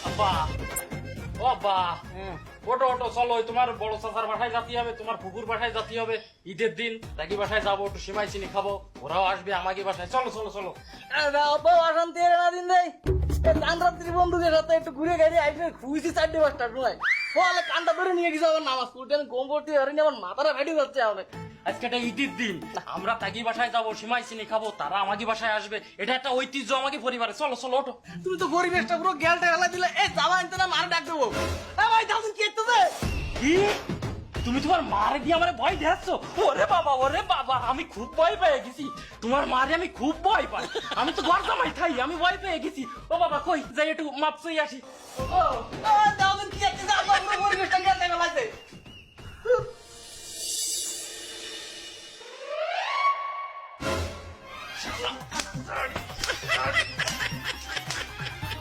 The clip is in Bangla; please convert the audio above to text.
আব্বা ও আব্বা ওটো ওটো চলো, তোমার বড় চাচার বাসায় যেতে হবে, তোমার ফুকুর বাসায় যেতে হবে, ঈদের দিন তাকি বাসায় যাবো, একটু সিমাই চিনি খাবো, ওরাও আসবে আমাকে বাসায়। চলো চলো চলো। আব্বা অশান্তি না দিন দেয় কান রাত্রি বন্ধুদের সাথে একটু ঘুরে গাড়ি আইসে খুঁজছি 4-5টা সময় ফলে কানটা ধরে নিয়ে গেছে আমার নামাজ পড়তে, আমি গম পড়তে পারিনি, আমার মাথাটা ফেটে যাচ্ছে আমার। আজকে একটা ঈদের দিন, আমরা তাকি বাসায় যাবো, সিমাই চিনি খাবো, তারা আমাকে বাসায় আসবে, এটা একটা ঐতিহ্য আমাকে পরিবারে। চলো চলো ওটো। তুমি তো পরিবেশটা পুরো গেলটা হেলা দিলে, এই যাওয়া আনতে না মার ডাক দেবো। ভাই দাদুন কি করতেছে? কি তুমি তোমার মারে দিয়ে আমার ভয় দেখাচ্ছ? ওরে বাবা আমি খুব ভয় পেয়ে গেছি, তোমার মারে আমি খুব ভয় পাই, আমি তো ঘর জামাই খাই, আমি ভয় পেয়ে গেছি। ও বাবা কই যাই একটু মাপ চাই আসি। দাদুন কি করতেছে? আমার পুরো পরিবেশটা গেলটা হেলাইছে।